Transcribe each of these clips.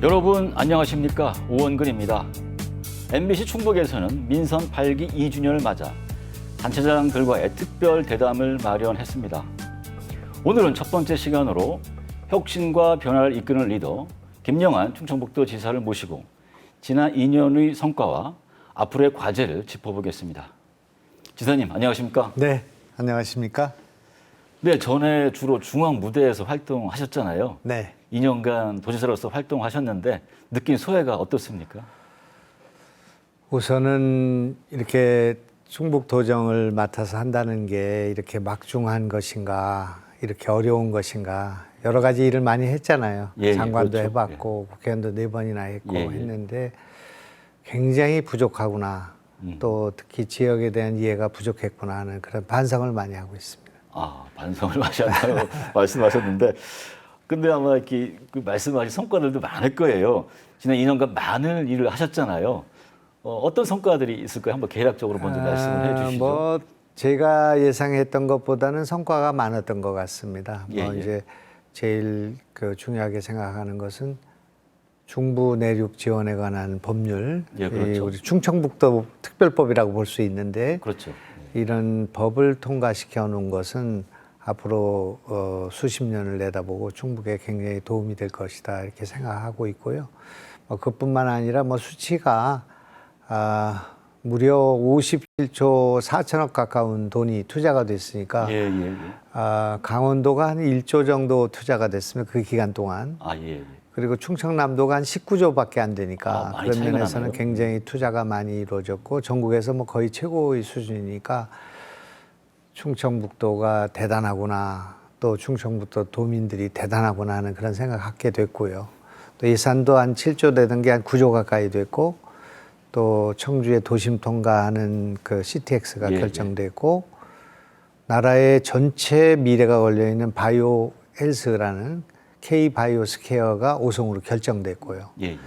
여러분 안녕하십니까? 오원근입니다. MBC 충북에서는 민선 8기 2주년을 맞아 단체장들과의 특별 대담을 마련했습니다. 오늘은 첫 번째 시간으로 혁신과 변화를 이끄는 리더 김영환 충청북도 지사를 모시고 지난 2년의 성과와 앞으로의 과제를 짚어보겠습니다. 지사님 안녕하십니까? 네, 안녕하십니까? 네, 전에 주로 중앙 무대에서 활동하셨잖아요. 네. 2년간 도지사로서 활동하셨는데 느낀 소회가 어떻습니까? 우선은 이렇게 충북 도정을 맡아서 한다는 게 이렇게 막중한 것인가, 이렇게 어려운 것인가, 여러 가지 일을 많이 했잖아요. 예, 장관도 그렇죠. 해봤고, 국회의원도 4번이나 했고 예. 했는데 굉장히 부족하구나. 또 특히 지역에 대한 이해가 부족했구나 하는 그런 반성을 많이 하고 있습니다. 아, 반성을 하셨다고 말씀하셨는데, 근데 아마 이렇게 말씀하신 성과들도 많을 거예요. 지난 2년간 많은 일을 하셨잖아요. 어떤 성과들이 있을까요? 한번 개략적으로 먼저 말씀을 해주시죠. 제가 예상했던 것보다는 성과가 많았던 것 같습니다. 예, 예. 이제 제일 중요하게 생각하는 것은 중부 내륙 지원에 관한 법률, 예, 그렇죠. 우리 충청북도 특별법이라고 볼 수 있는데 그렇죠. 이런 법을 통과시켜 놓은 것은 앞으로 수십 년을 내다보고 충북에 굉장히 도움이 될 것이다 이렇게 생각하고 있고요. 그뿐만 아니라 수치가 무려 57조 4천억 가까운 돈이 투자가 됐으니까 예. 강원도가 한 1조 정도 투자가 됐으면 그 기간 동안 예. 그리고 충청남도가 한 19조밖에 안 되니까 많이 그런 차이가 면에서는 나네요. 굉장히 투자가 많이 이루어졌고 전국에서 거의 최고의 수준이니까 충청북도가 대단하구나, 또 충청북도 도민들이 대단하구나 하는 그런 생각을 갖게 됐고요. 또 예산도 한 7조 되던 게 한 9조 가까이 됐고, 또 청주의 도심 통과하는 그 CTX가 예, 결정됐고, 나라의 전체 미래가 걸려있는 바이오 헬스라는 K-바이오 스퀘어가 5성으로 결정됐고요. 예.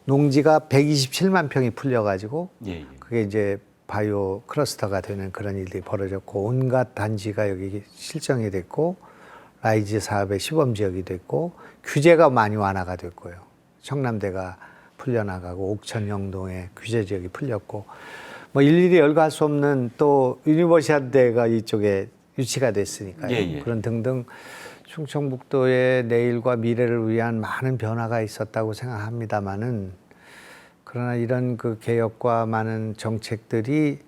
농지가 127만 평이 풀려가지고 예. 그게 이제 바이오 클러스터가 되는 그런 일들이 벌어졌고, 온갖 단지가 여기 실정이 됐고, 라이즈 사업의 시범 지역이 됐고, 규제가 많이 완화가 됐고요. 청남대가 풀려나가고 옥천 영동의 규제 지역이 풀렸고, 일일이 열거할 수 없는 또 유니버시아대가 이쪽에 유치가 됐으니까요. 예. 그런 등등 충청북도의 내일과 미래를 위한 많은 변화가 있었다고 생각합니다마는, 그러나 이런 그 개혁과 많은 정책들이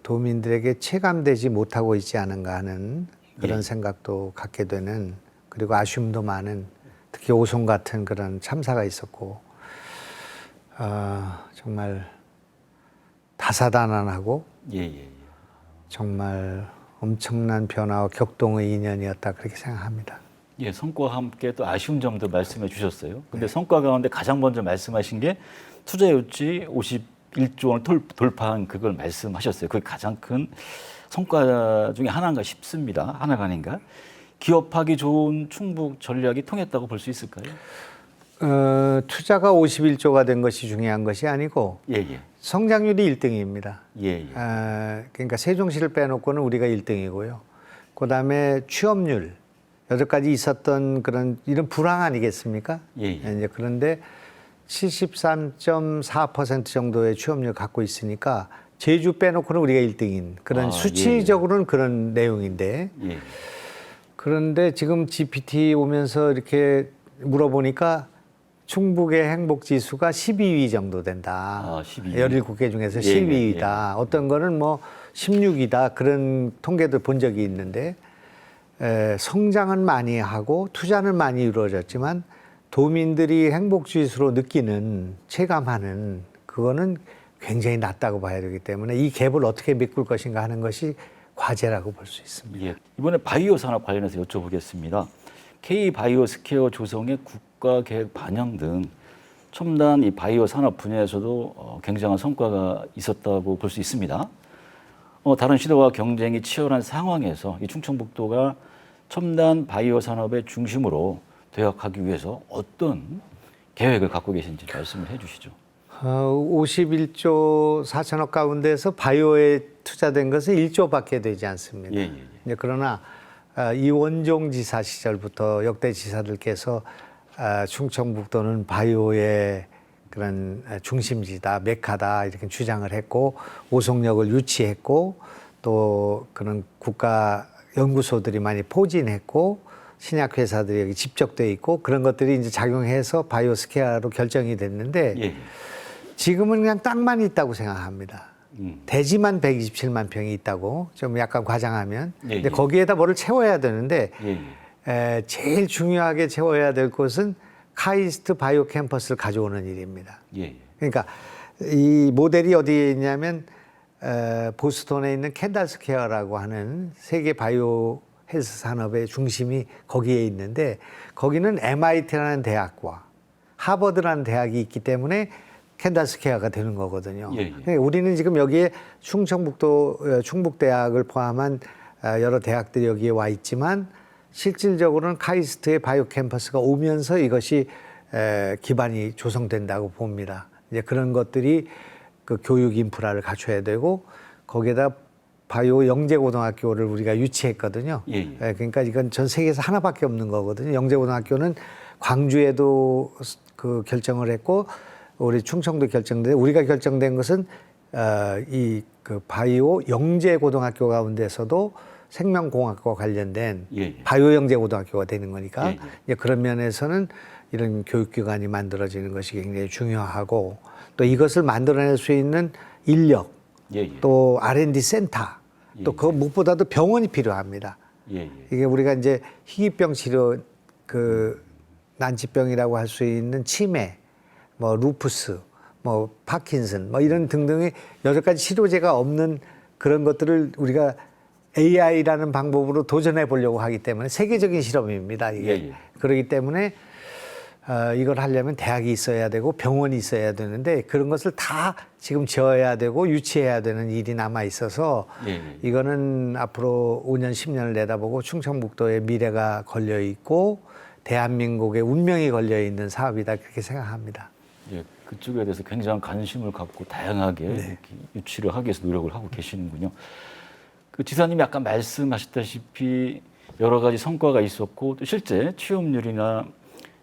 도민들에게 체감되지 못하고 있지 않은가 하는 그런 생각도 갖게 되는, 그리고 아쉬움도 많은, 특히 오송 같은 그런 참사가 있었고, 정말 다사다난하고 예. 정말 엄청난 변화와 격동의 2년이었다 그렇게 생각합니다. 예, 성과와 함께 또 아쉬운 점도 말씀해 주셨어요. 근데 성과 가운데 가장 먼저 말씀하신 게 투자 유치 51조 원을 돌파한 그걸 말씀하셨어요. 그게 가장 큰 성과 중에 하나인가 싶습니다. 하나가 아닌가? 기업하기 좋은 충북 전략이 통했다고 볼 수 있을까요? 투자가 51조가 된 것이 중요한 것이 아니고 예. 성장률이 1등입니다. 예. 그러니까 세종시를 빼놓고는 우리가 1등이고요. 그다음에 취업률, 여태까지 있었던 이런 불황 아니겠습니까? 예. 이제 그런데 73.4% 정도의 취업률 갖고 있으니까 제주 빼놓고는 우리가 1등인 그런 수치적으로는 그런 내용인데, 예. 그런데 지금 GPT 오면서 이렇게 물어보니까 충북의 행복 지수가 12위 정도 된다. 12위. 17개 중에서 12위다. 어떤 거는 16위다. 그런 통계도 본 적이 있는데, 성장은 많이 하고 투자는 많이 이루어졌지만 도민들이 행복 지수로 느끼는, 체감하는 그거는 굉장히 낮다고 봐야 되기 때문에 이 갭을 어떻게 메꿀 것인가 하는 것이 과제라고 볼 수 있습니다. 예. 이번에 바이오 산업 관련해서 여쭤보겠습니다. K-바이오 스퀘어 조성의 국가 계획 반영 등 첨단 이 바이오 산업 분야에서도 굉장한 성과가 있었다고 볼 수 있습니다. 다른 시도와 경쟁이 치열한 상황에서 이 충청북도가 첨단 바이오 산업의 중심으로 도약하기 위해서 어떤 계획을 갖고 계신지 말씀을 해주시죠. 51조 4천억 가운데서 바이오에 투자된 것은 1조밖에 되지 않습니다. 예. 그러나 이원종 지사 시절부터 역대 지사들께서 충청북도는 바이오의 그런 중심지다, 메카다 이렇게 주장을 했고 오송역을 유치했고 또 그런 국가 연구소들이 많이 포진했고 신약 회사들이 여기 집적돼 있고 그런 것들이 이제 작용해서 바이오스케어로 결정이 됐는데 예. 지금은 그냥 땅만 있다고 생각합니다. 대지만 127만 평이 있다고 좀 약간 과장하면 예, 근데 예. 거기에다 뭐를 채워야 되는데 예. 제일 중요하게 채워야 될 곳은 카이스트 바이오 캠퍼스를 가져오는 일입니다. 예. 그러니까 이 모델이 어디에 있냐면 보스턴에 있는 캔달 스퀘어라고 하는 세계 바이오 헬스 산업의 중심이 거기에 있는데 거기는 MIT라는 대학과 하버드라는 대학이 있기 때문에 캔달 스퀘어가 되는 거거든요. 예, 예. 그러니까 우리는 지금 여기에 충청북도 충북대학을 포함한 여러 대학들이 여기에 와 있지만 실질적으로는 카이스트의 바이오 캠퍼스가 오면서 이것이 기반이 조성된다고 봅니다. 이제 그런 것들이 그 교육 인프라를 갖춰야 되고 거기에다 바이오 영재고등학교를 우리가 유치했거든요. 예, 예. 그러니까 이건 전 세계에서 하나밖에 없는 거거든요. 영재고등학교는 광주에도 그 결정을 했고 우리 충청도 결정돼 우리가 결정된 것은 이 그 바이오 영재고등학교 가운데서도 생명공학과 관련된 예, 예. 바이오 영재고등학교가 되는 거니까 예, 예. 이제 그런 면에서는 이런 교육기관이 만들어지는 것이 굉장히 중요하고 또 이것을 만들어낼 수 있는 인력 예, 예. 또 R&D 센터 예, 또 그 무엇보다도 병원이 필요합니다. 예, 예. 이게 우리가 이제 희귀병 치료 그 난치병이라고 할 수 있는 치매 뭐 루푸스 뭐 파킨슨 뭐 이런 등등의 여러 가지 치료제가 없는 그런 것들을 우리가 AI라는 방법으로 도전해 보려고 하기 때문에 세계적인 실험입니다. 이게. 예, 예. 그렇기 때문에 이걸 하려면 대학이 있어야 되고 병원이 있어야 되는데 그런 것을 다 지금 지어야 되고 유치해야 되는 일이 남아 있어서 예, 예. 이거는 앞으로 5년, 10년을 내다보고 충청북도의 미래가 걸려 있고 대한민국의 운명이 걸려 있는 사업이다 그렇게 생각합니다. 예, 그쪽에 대해서 굉장한 관심을 갖고 다양하게 이렇게 유치를 하기 위해서 노력을 하고 계시는군요. 그 지사님이 아까 말씀하셨다시피 여러 가지 성과가 있었고 또 실제 취업률이나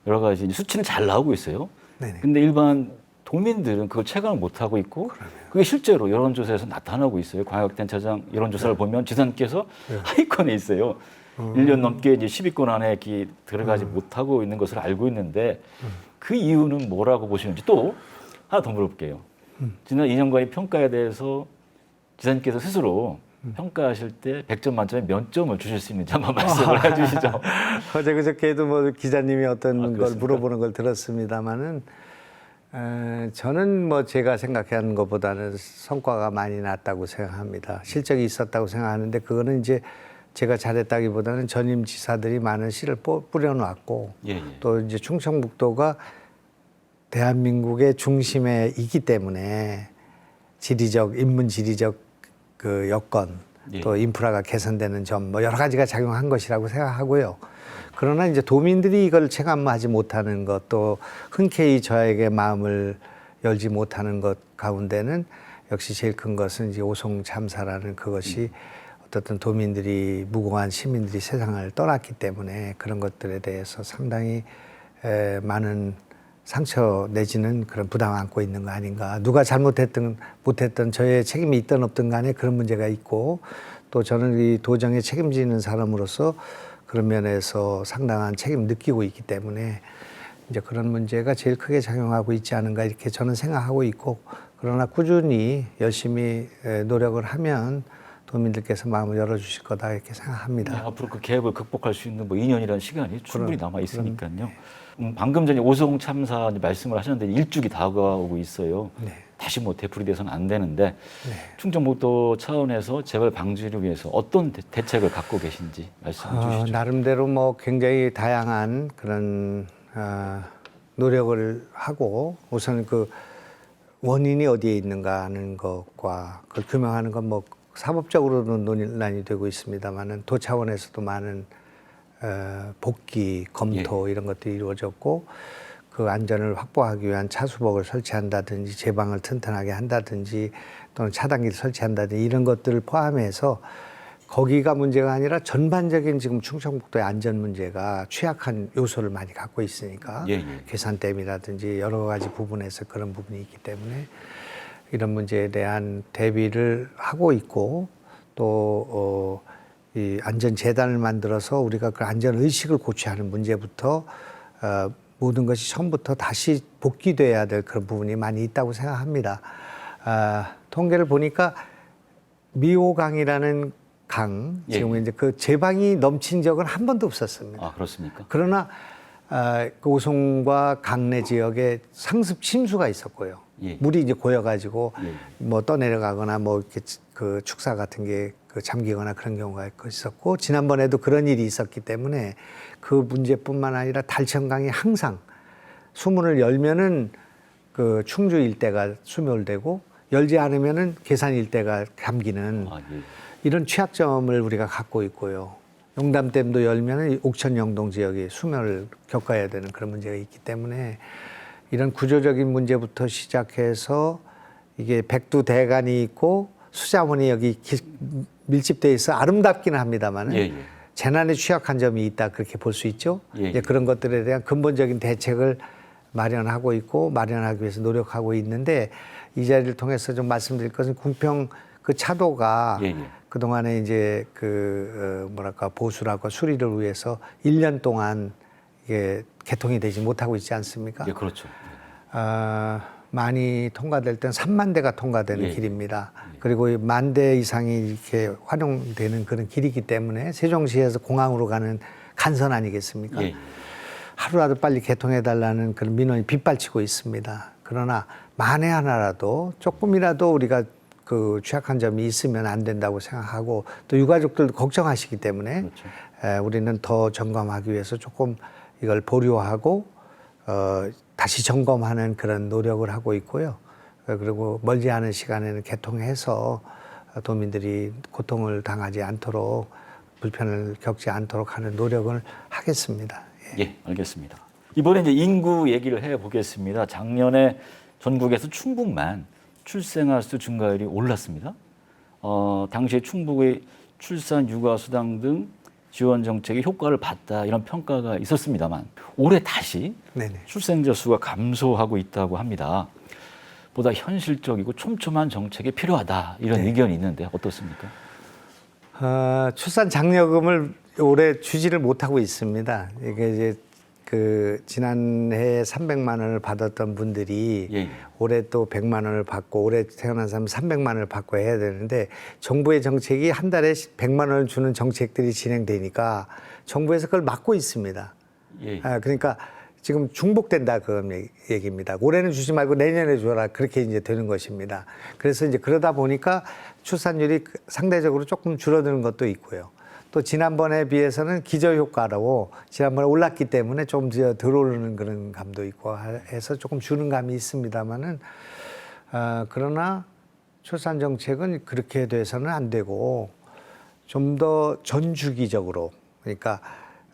여러 가지 수치는 잘 나오고 있어요. 네네. 근데 일반 도민들은 그걸 체감을 못 하고 있고 그게 실제로 여론조사에서 나타나고 있어요. 광역단체장 여론조사를 보면 지사님께서 하위권에 있어요. 1년 넘게 이제 10위권 안에 이렇게 들어가지 못하고 있는 것을 알고 있는데 그 이유는 뭐라고 보시는지 또 하나 더 물어볼게요. 지난 2년간의 평가에 대해서 지사님께서 스스로 평가하실 때 100점 만점에 몇 점을 주실 수 있는지 한번 말씀을 해주시죠. 어제 그저께도 뭐 기자님이 어떤 걸 그렇습니까? 물어보는 걸 들었습니다마는 저는 뭐 제가 생각하는 것보다는 성과가 많이 났다고 생각합니다. 실적이 있었다고 생각하는데 그거는 이제 제가 잘했다기보다는 전임 지사들이 많은 씨를 뿌려놨고 예, 예. 또 이제 충청북도가 대한민국의 중심에 있기 때문에 지리적 인문 지리적 그 여건 예. 또 인프라가 개선되는 점 뭐 여러 가지가 작용한 것이라고 생각하고요. 그러나 이제 도민들이 이걸 체감하지 못하는 것 또 흔쾌히 저에게 마음을 열지 못하는 것 가운데는 역시 제일 큰 것은 이제 오송 참사라는 그것이 어떻든 도민들이 무고한 시민들이 세상을 떠났기 때문에 그런 것들에 대해서 상당히 많은 상처 내지는 그런 부담을 안고 있는 거 아닌가. 누가 잘못했든 못했든 저의 책임이 있든 없든 간에 그런 문제가 있고 또 저는 이 도정에 책임지는 사람으로서 그런 면에서 상당한 책임을 느끼고 있기 때문에 이제 그런 문제가 제일 크게 작용하고 있지 않은가 이렇게 저는 생각하고 있고 그러나 꾸준히 열심히 노력을 하면 도민들께서 마음을 열어주실 거다 이렇게 생각합니다. 네, 앞으로 그 갭을 극복할 수 있는 뭐 2년이라는 시간이 충분히 남아 있으니까요. 방금 전에 오송 참사 말씀을 하셨는데 일주기 다가오고 있어요. 네. 다시 뭐 되풀이돼서는 안 되는데 네. 충청북도 차원에서 재발 방지를 위해서 어떤 대책을 갖고 계신지 말씀해 주시죠. 나름대로 뭐 굉장히 다양한 그런 노력을 하고 우선 그 원인이 어디에 있는가 하는 것과 그걸 규명하는 건 뭐 사법적으로는 논란이 되고 있습니다만은 도 차원에서도 많은 복귀 검토 이런 것들이 이루어졌고 그 안전을 확보하기 위한 차수복을 설치한다든지 제방을 튼튼하게 한다든지 또는 차단기를 설치한다든지 이런 것들을 포함해서 거기가 문제가 아니라 전반적인 지금 충청북도의 안전 문제가 취약한 요소를 많이 갖고 있으니까 예, 예. 괴산댐이라든지 여러 가지 부분에서 그런 부분이 있기 때문에 이런 문제에 대한 대비를 하고 있고 또 이 안전재단을 만들어서 우리가 그 안전의식을 고취하는 문제부터 모든 것이 처음부터 다시 복귀돼야 될 그런 부분이 많이 있다고 생각합니다. 통계를 보니까 미호강이라는 강, 예, 지금 예. 이제 그 제방이 넘친 적은 한 번도 없었습니다. 아, 그렇습니까? 그러나 그 오송과 강내 지역에 상습 침수가 있었고요. 예. 물이 이제 고여가지고 예. 뭐 떠내려가거나 뭐 이렇게 그 축사 같은 게 그 잠기거나 그런 경우가 있었고 지난번에도 그런 일이 있었기 때문에 그 문제뿐만 아니라 달천강이 항상 수문을 열면은 그 충주 일대가 수몰되고 열지 않으면은 괴산 일대가 잠기는 아, 예. 이런 취약점을 우리가 갖고 있고요. 용담댐도 열면은 옥천 영동 지역이 수멸을 겪어야 되는 그런 문제가 있기 때문에 이런 구조적인 문제부터 시작해서 이게 백두대간이 있고 수자원이 여기 밀집돼 있어 아름답기는 합니다만은 예, 예. 재난에 취약한 점이 있다 그렇게 볼 수 있죠. 예, 이제 예. 그런 것들에 대한 근본적인 대책을 마련하고 있고 마련하기 위해서 노력하고 있는데 이 자리를 통해서 좀 말씀드릴 것은 궁평 그 차도가 예, 예. 그동안에 이제 뭐랄까 보수라고 수리를 위해서 1년 동안 이게 개통이 되지 못하고 있지 않습니까? 예, 그렇죠. 많이 통과될 땐 3만 대가 통과되는 예. 길입니다. 그리고 1만 대 이상이 이렇게 활용되는 그런 길이기 때문에 세종시에서 공항으로 가는 간선 아니겠습니까? 예. 하루라도 빨리 개통해달라는 그런 민원이 빗발치고 있습니다. 그러나 만에 하나라도 조금이라도 우리가 그 취약한 점이 있으면 안 된다고 생각하고 또 유가족들도 걱정하시기 때문에 그렇죠. 우리는 더 점검하기 위해서 조금 이걸 보류하고 다시 점검하는 그런 노력을 하고 있고요. 그리고 멀지 않은 시간에는 개통해서 도민들이 고통을 당하지 않도록 불편을 겪지 않도록 하는 노력을 하겠습니다. 예, 알겠습니다. 이번에 이제 인구 얘기를 해보겠습니다. 작년에 전국에서 충북만 출생아 수 증가율이 올랐습니다. 당시에 충북의 출산 육아 수당 등 지원 정책이 효과를 봤다 이런 평가가 있었습니다만 올해 다시 네네. 출생자 수가 감소하고 있다고 합니다. 보다 현실적이고 촘촘한 정책이 필요하다 이런 의견이 있는데 어떻습니까? 출산 장려금을 올해 주지를 못하고 있습니다. 이게 이제 그 지난해 300만 원을 받았던 분들이 예. 올해 또 100만 원을 받고 올해 태어난 사람 300만 원을 받고 해야 되는데 정부의 정책이 한 달에 100만 원을 주는 정책들이 진행되니까 정부에서 그걸 막고 있습니다. 예. 그러니까 지금 중복된다 그 얘기입니다. 올해는 주지 말고 내년에 줘라 그렇게 이제 되는 것입니다. 그래서 이제 그러다 보니까 출산율이 상대적으로 조금 줄어드는 것도 있고요. 또 지난번에 비해서는 기저효과라고 지난번에 올랐기 때문에 좀 덜 오르는 그런 감도 있고 해서 조금 주는 감이 있습니다만은 그러나 출산 정책은 그렇게 돼서는 안 되고 좀 더 전주기적으로 그러니까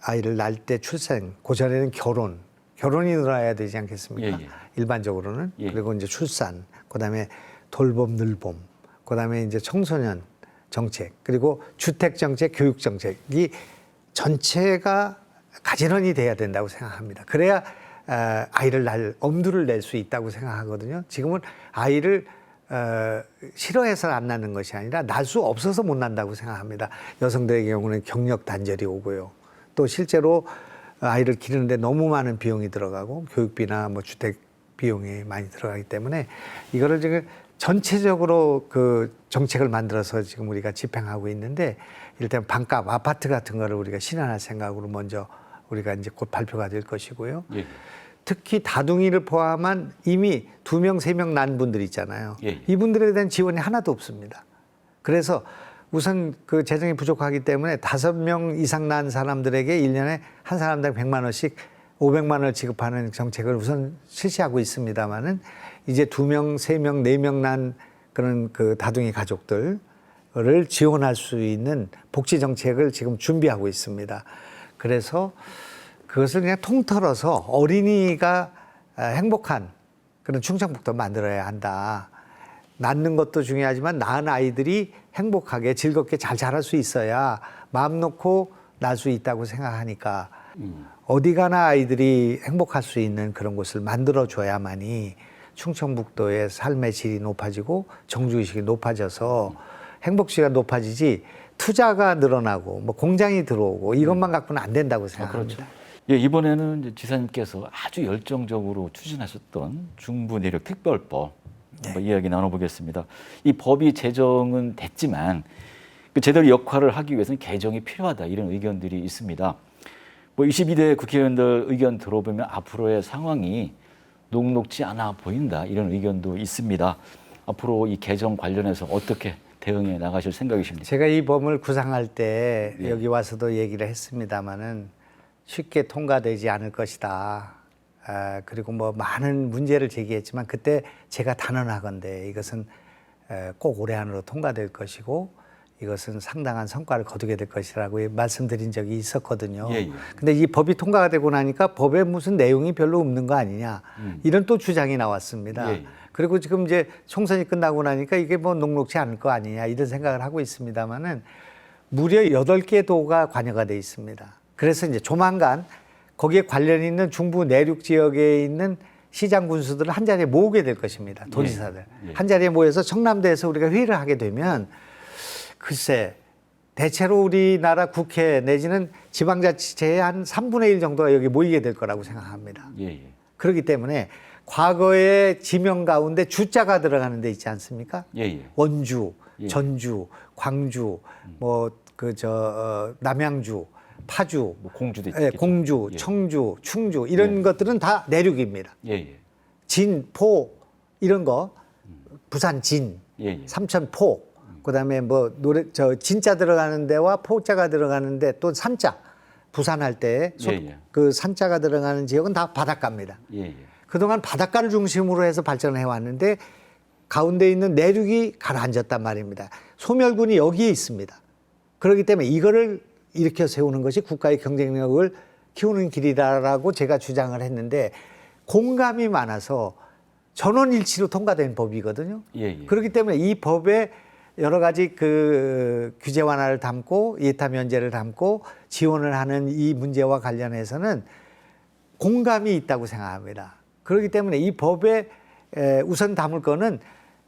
아이를 낳을 때 출생, 그 전에는 결혼이 늘어야 되지 않겠습니까? 예, 예. 일반적으로는 예. 그리고 이제 출산, 그다음에 돌봄, 늘봄, 그다음에 이제 청소년 정책, 그리고 주택 정책, 교육 정책이 전체가 가지런히 돼야 된다고 생각합니다. 그래야 아이를 엄두를 낼 수 있다고 생각하거든요. 지금은 아이를 싫어해서 안 낳는 것이 아니라 낳을 수 없어서 못 낳는다고 생각합니다. 여성들의 경우는 경력 단절이 오고요. 또 실제로 아이를 기르는데 너무 많은 비용이 들어가고 교육비나 뭐 주택 비용이 많이 들어가기 때문에 이거를 지금 전체적으로 그 정책을 만들어서 지금 우리가 집행하고 있는데 일단 반값 아파트 같은 거를 우리가 신안할 생각으로 먼저 우리가 이제 곧 발표가 될 것이고요. 예. 특히 다둥이를 포함한 이미 2명, 3명 난 분들 있잖아요. 예. 이분들에 대한 지원이 하나도 없습니다. 그래서 우선 그 재정이 부족하기 때문에 5명 이상 난 사람들에게 1년에 한 사람당 100만 원씩 500만 원을 지급하는 정책을 우선 실시하고 있습니다만은 이제 2명, 3명, 4명 난 그런 그 다둥이 가족들을 지원할 수 있는 복지 정책을 지금 준비하고 있습니다. 그래서 그것을 그냥 통틀어서 어린이가 행복한 그런 충청북도 만들어야 한다. 낳는 것도 중요하지만 낳은 아이들이 행복하게 즐겁게 잘 자랄 수 있어야 마음 놓고 낳을 수 있다고 생각하니까 어디 가나 아이들이 행복할 수 있는 그런 곳을 만들어줘야만이 충청북도의 삶의 질이 높아지고 정주의식이 높아져서 행복지가 높아지지 투자가 늘어나고 뭐 공장이 들어오고 이것만 갖고는 안 된다고 생각합니다. 그렇죠. 예, 이번에는 이제 지사님께서 아주 열정적으로 추진하셨던 중부내륙 특별법 한번 이야기 나눠보겠습니다. 이 법이 제정은 됐지만 그 제대로 역할을 하기 위해서는 개정이 필요하다 이런 의견들이 있습니다. 뭐 22대 국회의원들 의견 들어보면 앞으로의 상황이 녹록지 않아 보인다 이런 의견도 있습니다. 앞으로 이 개정 관련해서 어떻게 대응해 나가실 생각이십니까? 제가 이 법을 구상할 때 예. 여기 와서도 얘기를 했습니다마는 쉽게 통과되지 않을 것이다. 그리고 뭐 많은 문제를 제기했지만 그때 제가 단언하건대 이것은 꼭 올해 안으로 통과될 것이고 이것은 상당한 성과를 거두게 될 것이라고 말씀드린 적이 있었거든요. 예, 예. 근데 이 법이 통과가 되고 나니까 법에 무슨 내용이 별로 없는 거 아니냐 이런 또 주장이 나왔습니다. 예, 예. 그리고 지금 이제 총선이 끝나고 나니까 이게 뭐 녹록지 않을 거 아니냐 이런 생각을 하고 있습니다만은 무려 8개 도가 관여가 돼 있습니다. 그래서 이제 조만간 거기에 관련 있는 중부 내륙 지역에 있는 시장 군수들을 한 자리에 모으게 될 것입니다. 도지사들. 예. 한 자리에 모여서 청남대에서 우리가 회의를 하게 되면 글쎄 대체로 우리나라 국회 내지는 지방자치제의 한 3분의 1 정도가 여기 모이게 될 거라고 생각합니다. 예, 예. 그렇기 때문에 과거의 지명 가운데 주자가 들어가는 데 있지 않습니까? 예, 예. 원주, 예. 전주, 광주, 남양주, 파주, 뭐 공주도 예, 있겠죠. 공주, 예. 청주, 충주 이런 것들은 다 내륙입니다. 예, 예. 진, 포 이런 거, 부산 진, 예, 예. 삼천 포, 그다음에 뭐 진자 들어가는 데와 포자가 들어가는 데 또 산자, 부산할 때 예, 예. 그 산자가 들어가는 지역은 다 바닷가입니다. 예, 예. 그동안 바닷가를 중심으로 해서 발전해 왔는데 가운데 있는 내륙이 가라앉았단 말입니다. 소멸군이 여기에 있습니다. 그렇기 때문에 이거를 일으켜 세우는 것이 국가의 경쟁력을 키우는 길이라고 제가 주장을 했는데 공감이 많아서 전원일치로 통과된 법이거든요. 예, 예. 그렇기 때문에 이 법에 여러 가지 그 규제 완화를 담고 예타 면제를 담고 지원을 하는 이 문제와 관련해서는 공감이 있다고 생각합니다. 그렇기 때문에 이 법에 우선 담을 거는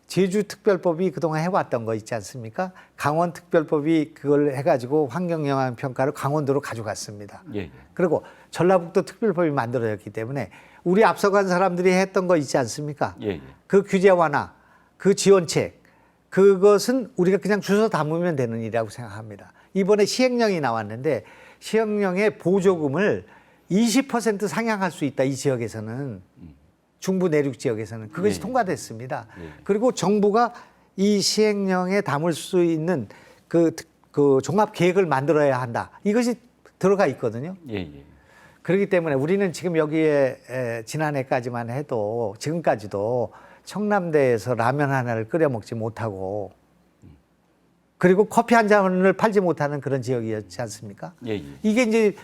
제주특별법이 그동안 해왔던 거 있지 않습니까? 강원특별법이 그걸 해가지고 환경영향평가를 강원도로 가져갔습니다. 예, 예. 그리고 전라북도 특별법이 만들어졌기 때문에 우리 앞서간 사람들이 했던 거 있지 않습니까? 예, 예. 그 규제 완화, 그 지원책, 그것은 우리가 그냥 주워 담으면 되는 일이라고 생각합니다. 이번에 시행령이 나왔는데 시행령의 보조금을 20% 상향할 수 있다. 이 지역에서는 중부 내륙 지역에서는 그것이 예. 통과됐습니다. 예. 그리고 정부가 이 시행령에 담을 수 있는 그 종합 계획을 만들어야 한다. 이것이 들어가 있거든요. 예, 예. 그렇기 때문에 우리는 지금 여기에 지난해까지만 해도 지금까지도 청남대에서 라면 하나를 끓여 먹지 못하고 그리고 커피 한 잔을 팔지 못하는 그런 지역이었지 않습니까? 예, 예. 이게 이제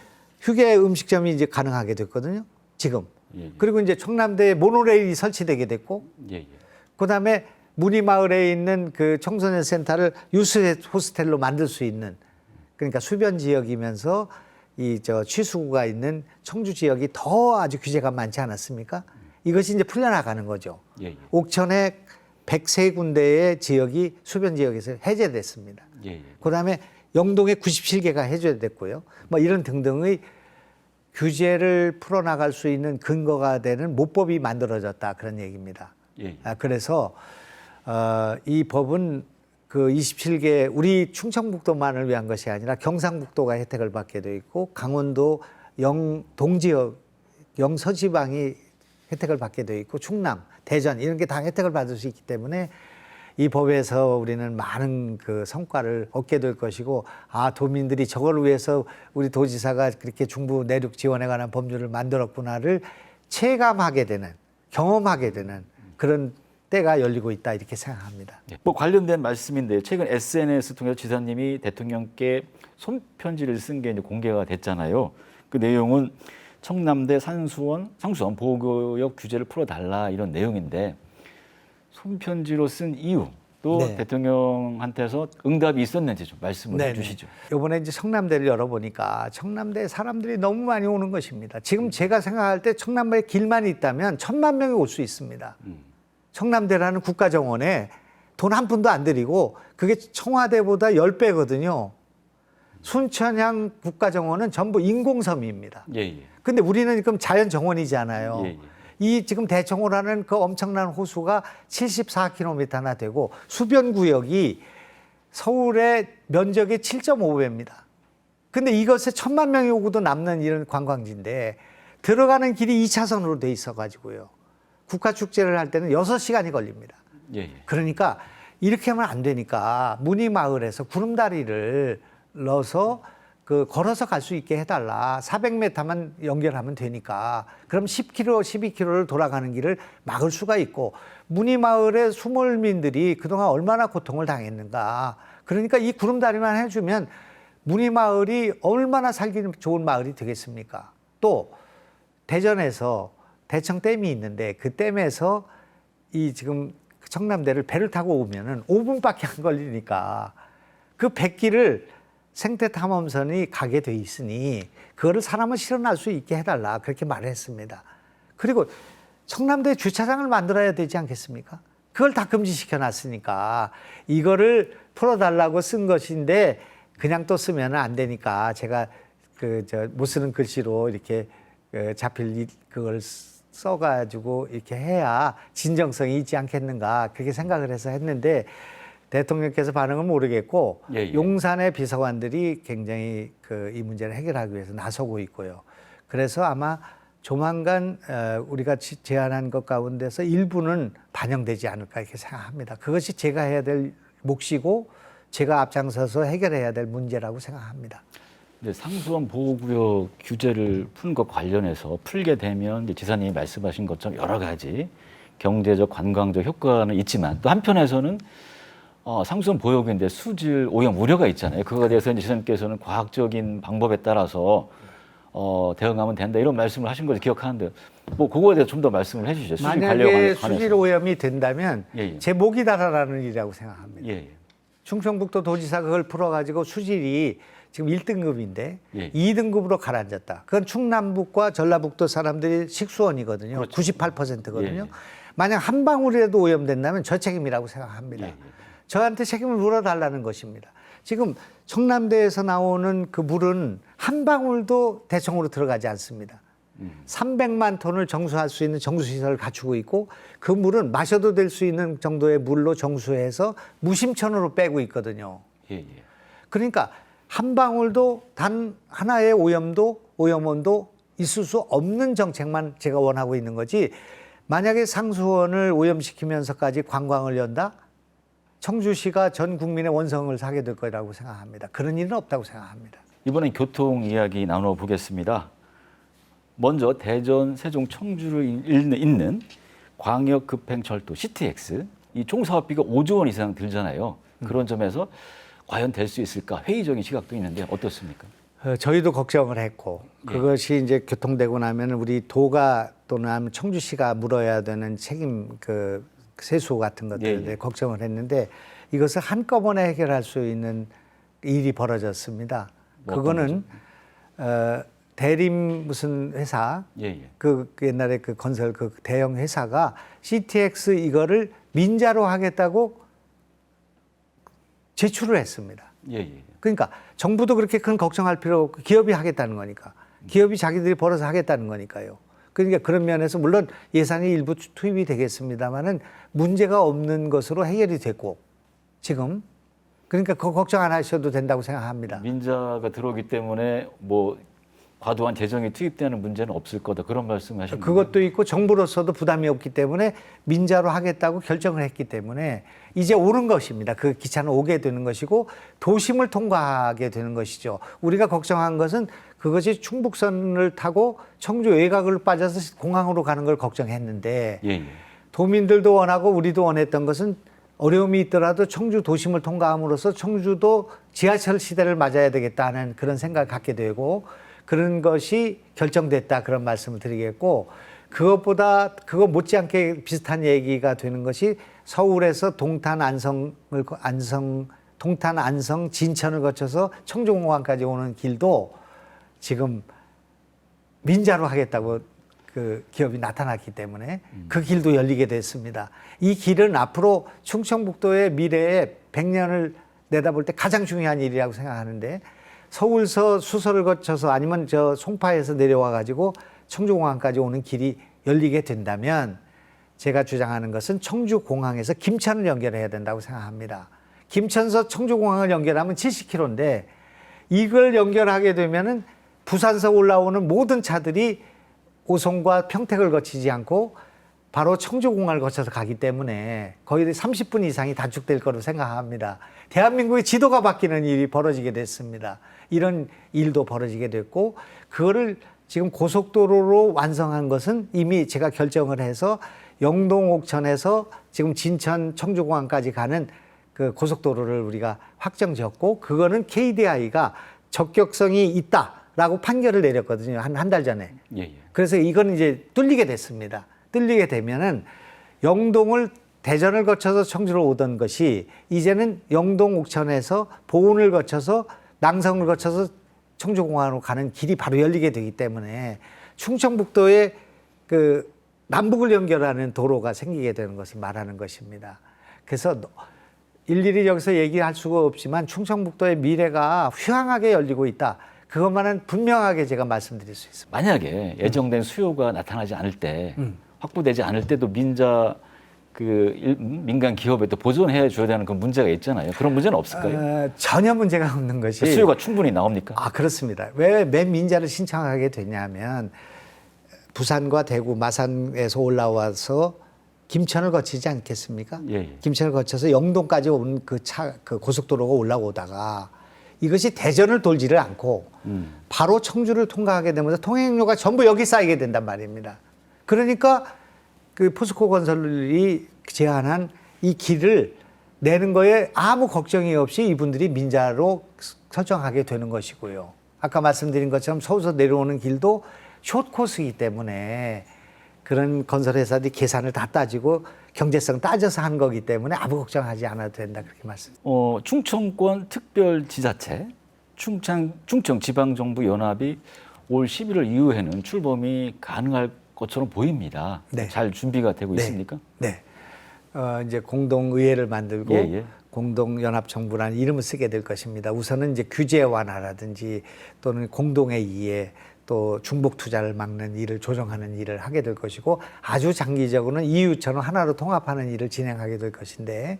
휴게 음식점이 이제 가능하게 됐거든요. 지금. 예, 예. 그리고 이제 청남대에 모노레일이 설치되게 됐고 예, 예. 그다음에 문희마을에 있는 그 청소년 센터를 유스 호스텔로 만들 수 있는 그러니까 수변 지역이면서 이 취수구가 있는 청주 지역이 더 아주 규제가 많지 않았습니까? 이것이 이제 풀려나가는 거죠. 예, 예. 옥천에 103군데의 지역이 수변 지역에서 해제됐습니다. 예, 예. 그다음에 영동에 97개가 해제됐고요. 뭐 이런 등등의 규제를 풀어나갈 수 있는 근거가 되는 모법이 만들어졌다 그런 얘기입니다. 예, 예. 그래서 이 법은 그 27개 우리 충청북도만을 위한 것이 아니라 경상북도가 혜택을 받게 돼 있고 강원도 동지역 영서지방이 혜택을 받게 돼 있고 충남, 대전 이런 게 다 혜택을 받을 수 있기 때문에 이 법에서 우리는 많은 그 성과를 얻게 될 것이고 도민들이 저걸 위해서 우리 도지사가 그렇게 중부 내륙 지원에 관한 법률을 만들었구나를 체감하게 되는 경험하게 되는 그런 때가 열리고 있다 이렇게 생각합니다. 뭐 관련된 말씀인데 최근 SNS 통해서 지사님이 대통령께 손편지를 쓴 게 이제 공개가 됐잖아요. 그 내용은 청남대 상수원 보호구역 규제를 풀어달라 이런 내용인데 손편지로 쓴 이유 또 네. 대통령한테서 응답이 있었는지 좀 말씀을 해주시죠. 이번에 이제 청남대를 열어보니까 청남대에 사람들이 너무 많이 오는 것입니다. 지금 제가 생각할 때 청남대에 길만 있다면 1,000만 명이 올 수 있습니다. 청남대라는 국가정원에 돈 한 푼도 안 들이고 그게 청와대보다 10배거든요. 순천향 국가정원은 전부 인공섬입니다. 예, 예. 근데 우리는 지금 자연정원이잖아요. 예, 예. 이 지금 대청호라는 그 엄청난 호수가 74km나 되고 수변구역이 서울의 면적의 7.5배입니다. 근데 이것에 1,000만 명이 오고도 남는 이런 관광지인데 들어가는 길이 2차선으로 돼 있어가지고요. 국가축제를 할 때는 6시간이 걸립니다. 예, 예. 그러니까 이렇게 하면 안 되니까 문희마을에서 구름다리를 넣어서 걸어서 갈 수 있게 해달라. 400m만 연결하면 되니까. 그럼 10km, 12km를 돌아가는 길을 막을 수가 있고 문희마을의 수몰민들이 그동안 얼마나 고통을 당했는가. 그러니까 이 구름다리만 해주면 문희마을이 얼마나 살기 좋은 마을이 되겠습니까? 또 대전에서 대청댐이 있는데 그 댐에서 이 지금 청남대를 배를 타고 오면은 5분밖에 안 걸리니까 그 백기를 생태 탐험선이 가게 돼 있으니 그거를 사람을 실어날 수 있게 해달라 그렇게 말했습니다. 그리고 청남대 주차장을 만들어야 되지 않겠습니까? 그걸 다 금지시켜 놨으니까 이거를 풀어달라고 쓴 것인데 그냥 또 쓰면 안 되니까 제가 못 쓰는 글씨로 이렇게 자필 그걸 써가지고 이렇게 해야 진정성이 있지 않겠는가 그렇게 생각을 해서 했는데 대통령께서 반응은 모르겠고 예, 예. 용산의 비서관들이 굉장히 이 문제를 해결하기 위해서 나서고 있고요. 그래서 아마 조만간 우리가 제안한 것 가운데서 일부는 반영되지 않을까 이렇게 생각합니다. 그것이 제가 해야 될 몫이고 제가 앞장서서 해결해야 될 문제라고 생각합니다. 네, 상수원 보호구역 규제를 푸는 것 관련해서 풀게 되면 이제 지사님이 말씀하신 것처럼 여러 가지 경제적, 관광적 효과는 있지만 또 한편에서는 상수원 보호구역인데 수질 오염 우려가 있잖아요. 그거에 대해서 이제 지사님께서는 과학적인 방법에 따라서 대응하면 된다 이런 말씀을 하신 걸 기억하는데 뭐 그거에 대해서 좀 더 말씀을 해주시죠. 수질 관리와 만약에 관해서. 수질 오염이 된다면 예, 예. 제 목이 달아나는 일이라고 생각합니다. 예, 예. 충청북도 도지사 그걸 풀어가지고 수질이 지금 1등급인데 예. 2등급으로 가라앉았다. 그건 충남북과 전라북도 사람들이 식수원이거든요. 그렇죠. 98%거든요. 예, 예. 만약 한 방울이라도 오염된다면 저 책임이라고 생각합니다. 예, 예. 저한테 책임을 물어달라는 것입니다. 지금 청남대에서 나오는 그 물은 한 방울도 대청으로 들어가지 않습니다. 300만 톤을 정수할 수 있는 정수시설을 갖추고 있고 그 물은 마셔도 될 수 있는 정도의 물로 정수해서 무심천으로 빼고 있거든요. 예, 예. 그러니까 한 방울도 단 하나의 오염원도 있을 수 없는 정책만 제가 원하고 있는 거지 만약에 상수원을 오염시키면서까지 관광을 연다? 청주시가 전 국민의 원성을 사게 될 거라고 생각합니다. 그런 일은 없다고 생각합니다. 이번엔 교통 이야기 나눠보겠습니다. 먼저 대전, 세종, 청주를 잇는 광역급행철도 CTX 이 총 사업비가 5조 원 이상 들잖아요. 그런 점에서 과연 될 수 있을까 회의적인 시각도 있는데 어떻습니까? 저희도 걱정을 했고 그것이 이제 교통되고 나면 우리 도가 또는 청주시가 물어야 되는 책임 세수 같은 것들에 예, 예. 걱정을 했는데 이것을 한꺼번에 해결할 수 있는 일이 벌어졌습니다. 뭐 그거는 대림 무슨 회사 예, 예. 그 옛날에 그 건설 그 대형 회사가 CTX 이거를 민자로 하겠다고 제출을 했습니다. 예, 예. 그러니까 정부도 그렇게 큰 걱정할 필요 없고 기업이 하겠다는 거니까 기업이 자기들이 벌어서 하겠다는 거니까요. 그러니까 그런 면에서 물론 예산이 일부 투입이 되겠습니다만은 문제가 없는 것으로 해결이 됐고 지금 그러니까 그 걱정 안 하셔도 된다고 생각합니다. 민자가 들어오기 때문에 뭐 과도한 재정이 투입되는 문제는 없을 거다 그런 말씀하신 그것도 있고 정부로서도 부담이 없기 때문에 민자로 하겠다고 결정을 했기 때문에 이제 오는 것입니다. 그 기차는 오게 되는 것이고 도심을 통과하게 되는 것이죠. 우리가 걱정한 것은 그것이 충북선을 타고 청주 외곽을 빠져서 공항으로 가는 걸 걱정했는데 예, 예. 도민들도 원하고 우리도 원했던 것은 어려움이 있더라도 청주 도심을 통과함으로써 청주도 지하철 시대를 맞아야 되겠다는 그런 생각을 갖게 되고 그런 것이 결정됐다 그런 말씀을 드리겠고 그것보다 그거 못지않게 비슷한 얘기가 되는 것이 서울에서 동탄 안성 진천을 거쳐서 청주공항까지 오는 길도 지금 민자로 하겠다고 그 기업이 나타났기 때문에 그 길도 열리게 됐습니다. 이 길은 앞으로 충청북도의 미래에 100년을 내다볼 때 가장 중요한 일이라고 생각하는데, 서울서 수서를 거쳐서 아니면 저 송파에서 내려와 가지고 청주공항까지 오는 길이 열리게 된다면, 제가 주장하는 것은 청주공항에서 김천을 연결해야 된다고 생각합니다. 김천서 청주공항을 연결하면 70km인데 이걸 연결하게 되면은 부산서 올라오는 모든 차들이 오송과 평택을 거치지 않고 바로 청주공항을 거쳐서 가기 때문에 거의 30분 이상이 단축될 거로 생각합니다. 대한민국의 지도가 바뀌는 일이 벌어지게 됐습니다. 이런 일도 벌어지게 됐고, 그거를 지금 고속도로로 완성한 것은 이미 제가 결정을 해서 영동 옥천에서 지금 진천 청주공항까지 가는 그 고속도로를 우리가 확정 지었고, 그거는 KDI가 적격성이 있다라고 판결을 내렸거든요. 한 달 전에. 예, 예. 그래서 이건 이제 뚫리게 됐습니다. 뚫리게 되면은 영동을 대전을 거쳐서 청주로 오던 것이 이제는 영동 옥천에서 보은을 거쳐서 낭성을 거쳐서 청주공항으로 가는 길이 바로 열리게 되기 때문에 충청북도의 그 남북을 연결하는 도로가 생기게 되는 것을 말하는 것입니다. 그래서 일일이 여기서 얘기할 수가 없지만 충청북도의 미래가 휘황하게 열리고 있다. 그것만은 분명하게 제가 말씀드릴 수 있습니다. 만약에 예정된 수요가 나타나지 않을 때, 확보되지 않을 때도 민간 기업에 또 보존해 줘야 되는 그런 문제가 있잖아요. 그런 문제는 없을까요? 전혀 문제가 없는 것이 수요가 충분히 나옵니까? 그렇습니다. 왜 맨민자를 신청하게 되냐면 부산과 대구, 마산에서 올라와서 김천을 거치지 않겠습니까? 예, 예. 김천을 거쳐서 영동까지 온 그 고속도로가 올라오다가 이것이 대전을 돌지를 않고 바로 청주를 통과하게 되면서 통행료가 전부 여기 쌓이게 된단 말입니다. 그러니까 그 포스코 건설이 제안한 이 길을 내는 거에 아무 걱정이 없이 이분들이 민자로 설정하게 되는 것이고요. 아까 말씀드린 것처럼 서울서 내려오는 길도 숏코스이기 때문에 그런 건설회사들이 계산을 다 따지고 경제성 따져서 한 거기 때문에 아무 걱정하지 않아도 된다, 그렇게 말씀드립니다. 충청권 특별지자체, 충청지방정부연합이 올 11월 이후에는 출범이 가능할 것처럼 보입니다. 네. 잘 준비가 되고 있습니까? 네. 이제 공동의회를 만들고 예, 예. 공동연합정부라는 이름을 쓰게 될 것입니다. 우선은 이제 규제 완화라든지 또는 공동의 이해, 또 중복 투자를 막는 일을 조정하는 일을 하게 될 것이고, 아주 장기적으로는 EU처럼 하나로 통합하는 일을 진행하게 될 것인데,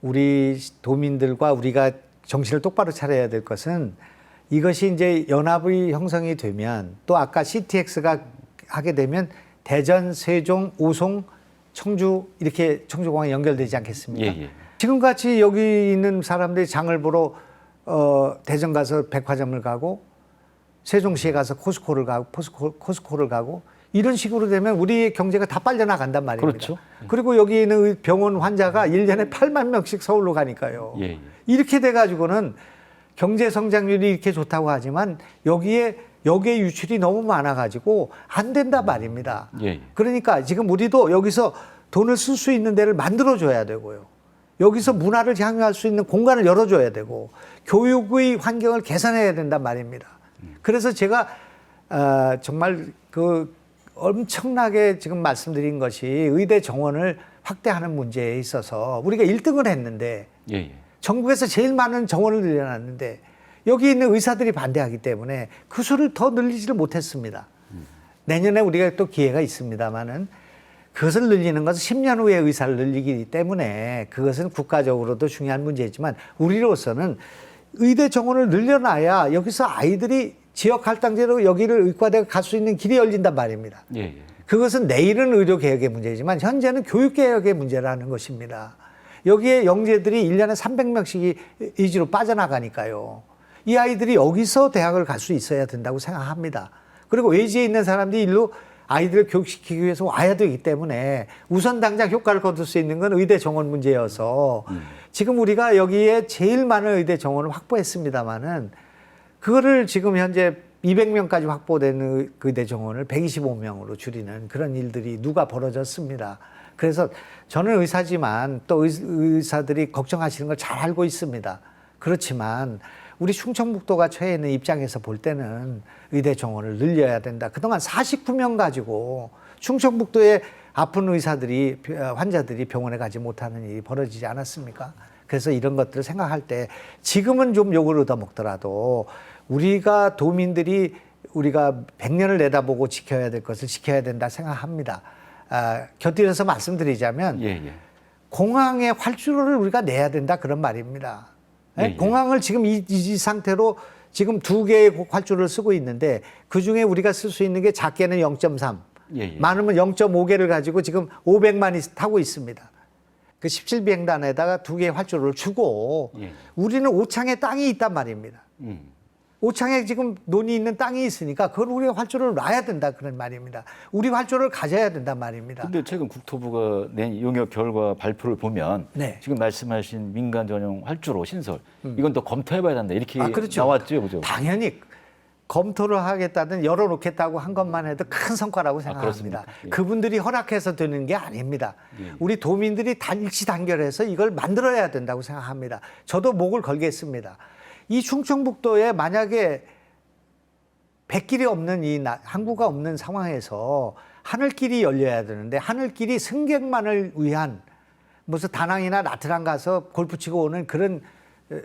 우리 도민들과 우리가 정신을 똑바로 차려야 될 것은, 이것이 이제 연합의 형성이 되면, 또 아까 CTX가 하게 되면 대전, 세종, 오송, 청주 이렇게 청주공항이 연결되지 않겠습니까? 예, 예. 지금같이 여기 있는 사람들이 장을 보러 대전 가서 백화점을 가고 세종시에 가서 코스코를 가고 이런 식으로 되면 우리의 경제가 다 빨려나간단 말입니다. 그렇죠. 그리고 여기 있는 병원 환자가 1년에 8만 명씩 서울로 가니까요. 예, 예. 이렇게 돼가지고는 경제 성장률이 이렇게 좋다고 하지만 여기에 유출이 너무 많아가지고 안 된단 말입니다. 예, 예. 그러니까 지금 우리도 여기서 돈을 쓸 수 있는 데를 만들어줘야 되고요. 여기서 문화를 향유할 수 있는 공간을 열어줘야 되고, 교육의 환경을 개선해야 된단 말입니다. 그래서 제가 정말 그 엄청나게 지금 말씀드린 것이 의대 정원을 확대하는 문제에 있어서 우리가 1등을 했는데, 예, 예. 전국에서 제일 많은 정원을 늘려놨는데 여기 있는 의사들이 반대하기 때문에 그 수를 더 늘리지를 못했습니다. 내년에 우리가 또 기회가 있습니다만은 그것을 늘리는 것은 10년 후에 의사를 늘리기 때문에 그것은 국가적으로도 중요한 문제지만, 우리로서는 의대 정원을 늘려놔야 여기서 아이들이 지역 할당제로 여기를 의과대가 갈 수 있는 길이 열린단 말입니다. 예, 예. 그것은 내일은 의료개혁의 문제지만 현재는 교육개혁의 문제라는 것입니다. 여기에 영재들이 1년에 300명씩이 이주로 빠져나가니까요. 이 아이들이 여기서 대학을 갈 수 있어야 된다고 생각합니다. 그리고 외지에 있는 사람들이 일로 아이들을 교육시키기 위해서 와야 되기 때문에 우선 당장 효과를 거둘 수 있는 건 의대 정원 문제여서 지금 우리가 여기에 제일 많은 의대 정원을 확보했습니다마는 그거를 지금 현재 200명까지 확보된 의대 정원을 125명으로 줄이는 그런 일들이 누가 벌어졌습니다. 그래서 저는 의사지만 또 의사들이 걱정하시는 걸 잘 알고 있습니다. 그렇지만 우리 충청북도가 처해 있는 입장에서 볼 때는 의대 정원을 늘려야 된다. 그동안 49명 가지고 충청북도에 아픈 의사들이, 환자들이 병원에 가지 못하는 일이 벌어지지 않았습니까? 그래서 이런 것들을 생각할 때 지금은 좀 욕을 얻어먹더라도 우리가 도민들이 우리가 100년을 내다보고 지켜야 될 것을 지켜야 된다 생각합니다. 곁들여서 말씀드리자면 공항의 활주로를 우리가 내야 된다 그런 말입니다. 공항을 지금 이 상태로 지금 2개의 활주로를 쓰고 있는데 그중에 우리가 쓸 수 있는 게 작게는 0.3, 많으면 0.5개를 가지고 지금 500만이 타고 있습니다. 그 17비행단에다가 2개의 활주로를 주고 우리는 오창에 땅이 있단 말입니다. 오창에 지금 논이 있는 땅이 있으니까 그걸 우리가 활주로를 놔야 된다 그런 말입니다. 우리 활주로를 가져야 된단 말입니다. 근데 최근 국토부가 낸 용역 결과 발표를 보면 지금 말씀하신 민간 전용 활주로 신설 이건 또 검토해봐야 된다 이렇게 그렇죠. 나왔죠, 그죠? 당연히 검토를 하겠다든 열어놓겠다고 한 것만 해도 큰 성과라고 생각합니다. 그분들이 허락해서 되는 게 아닙니다. 우리 도민들이 일치단결해서 이걸 만들어야 된다고 생각합니다. 저도 목을 걸겠습니다. 이 충청북도에 만약에 백길이 없는 항구가 없는 상황에서 하늘길이 열려야 되는데 하늘길이 승객만을 위한 무슨 다낭이나 나트랑 가서 골프 치고 오는 그런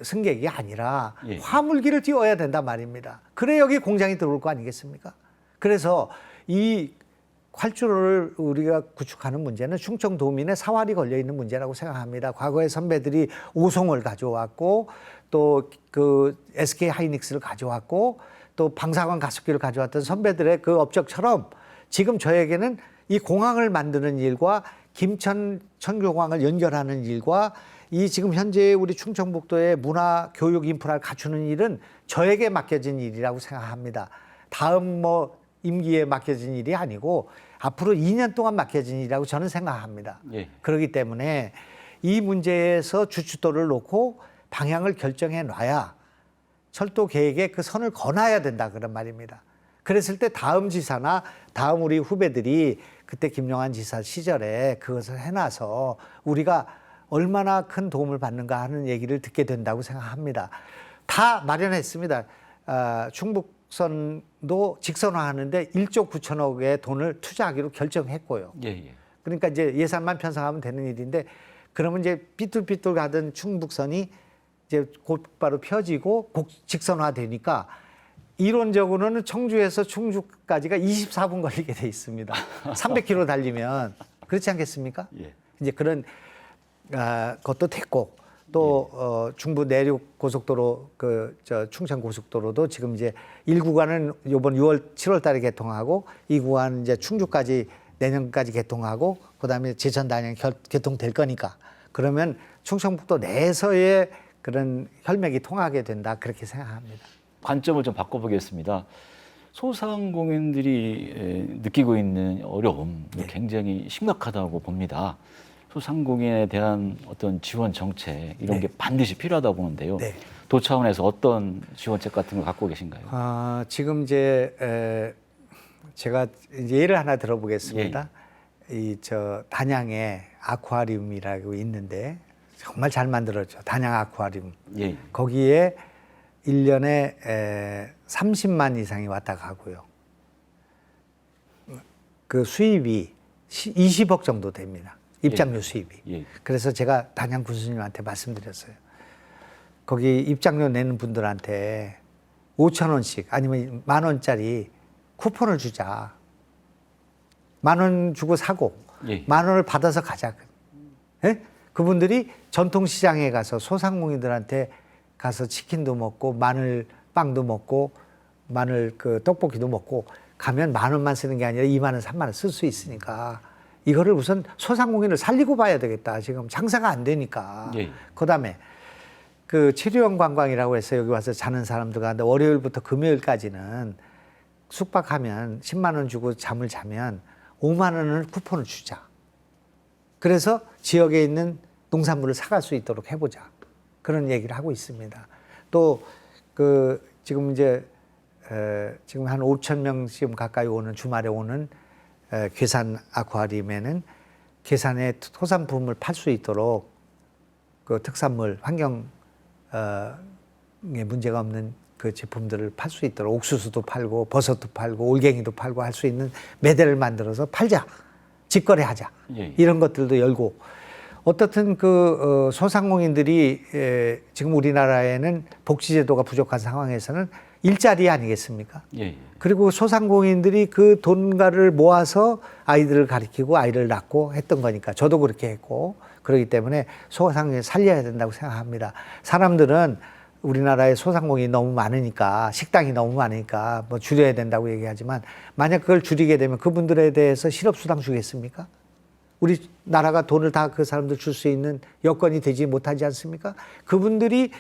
승객이 아니라 화물길을 띄워야 된단 말입니다. 그래 여기 공장이 들어올 거 아니겠습니까? 그래서 이 활주로를 우리가 구축하는 문제는 충청도민의 사활이 걸려있는 문제라고 생각합니다. 과거에 선배들이 오송을 가져왔고 또 그 SK 하이닉스를 가져왔고 또 방사관 가습기를 가져왔던 선배들의 그 업적처럼 지금 저에게는 이 공항을 만드는 일과 김천 천교광을 연결하는 일과 이 지금 현재 우리 충청북도의 문화 교육 인프라를 갖추는 일은 저에게 맡겨진 일이라고 생각합니다. 다음 임기에 맡겨진 일이 아니고 앞으로 2년 동안 맡겨진 일이라고 저는 생각합니다. 그렇기 때문에 이 문제에서 주춧돌을 놓고 방향을 결정해 놔야 철도 계획에 그 선을 거놔야 된다 그런 말입니다. 그랬을 때 다음 지사나 다음 우리 후배들이 그때 김용환 지사 시절에 그것을 해놔서 우리가 얼마나 큰 도움을 받는가 하는 얘기를 듣게 된다고 생각합니다. 다 마련했습니다. 충북선도 직선화하는데 1조 9천억의 돈을 투자하기로 결정했고요. 그러니까 이제 예산만 편성하면 되는 일인데 그러면 이제 삐뚤삐뚤 가던 충북선이 이제 곧바로 펴지고 직선화 되니까 이론적으로는 청주에서 충주까지가 24분 걸리게 돼 있습니다. 300km 달리면 그렇지 않겠습니까? 이제 그런 것도 됐고 또 중부 내륙 고속도로 충청 고속도로도 지금 이제 1구간은 이번 7월 달에 개통하고 2구간 이제 충주까지 내년까지 개통하고 그다음에 제천 단양 개통될 거니까 그러면 충청북도 내에서의 그런 혈맥이 통하게 된다 그렇게 생각합니다. 관점을 좀 바꿔보겠습니다. 소상공인들이 느끼고 있는 어려움 굉장히 심각하다고 봅니다. 소상공인에 대한 어떤 지원 정책 이런 게 반드시 필요하다고 보는데요. 도 차원에서 어떤 지원책 같은 걸 갖고 계신가요? 지금 이제 제가 이제 예를 하나 들어보겠습니다. 단양에 아쿠아리움이라고 있는데 정말 잘 만들었죠. 단양 아쿠아리움. 거기에 1년에 30만 이상이 왔다 가고요. 그 수입이 20억 정도 됩니다. 입장료 수입이. 그래서 제가 단양 군수님한테 말씀드렸어요. 거기 입장료 내는 분들한테 5,000원씩 아니면 10,000원짜리 쿠폰을 주자. 10,000원 주고 사고 10,000원을 받아서 가자. 그분들이 전통시장에 가서 소상공인들한테 가서 치킨도 먹고 마늘 빵도 먹고 마늘 떡볶이도 먹고 가면 10,000원만 쓰는 게 아니라 20,000원, 30,000원 쓸 수 있으니까 이거를 우선 소상공인을 살리고 봐야 되겠다. 지금 장사가 안 되니까. 그다음에 그 치료형 관광이라고 해서 여기 와서 자는 사람들 가는데 월요일부터 금요일까지는 숙박하면 10만 원 주고 잠을 자면 5만 원을 쿠폰을 주자. 그래서 지역에 있는 농산물을 사갈 수 있도록 해보자. 그런 얘기를 하고 있습니다. 또 지금 이제 지금 한 5천 명쯤 가까이 오는 주말에 오는 괴산 아쿠아리움에는 괴산의 토산품을 팔 수 있도록 그 특산물 환경에 문제가 없는 그 제품들을 팔 수 있도록 옥수수도 팔고 버섯도 팔고 올갱이도 팔고 할 수 있는 매대를 만들어서 팔자, 직거래하자, 예. 이런 것들도 열고, 어떻든 그 소상공인들이 지금 우리나라에는 복지제도가 부족한 상황에서는 일자리 아니겠습니까? 예. 그리고 소상공인들이 그 돈가를 모아서 아이들을 가르치고 아이를 낳고 했던 거니까 저도 그렇게 했고, 그렇기 때문에 소상공인 살려야 된다고 생각합니다. 사람들은 우리나라에 소상공인이 너무 많으니까, 식당이 너무 많으니까 뭐 줄여야 된다고 얘기하지만, 만약 그걸 줄이게 되면 그분들에 대해서 실업수당 주겠습니까? 우리 나라가 돈을 다 그 사람들 줄 수 있는 여건이 되지 못하지 않습니까? 그분들이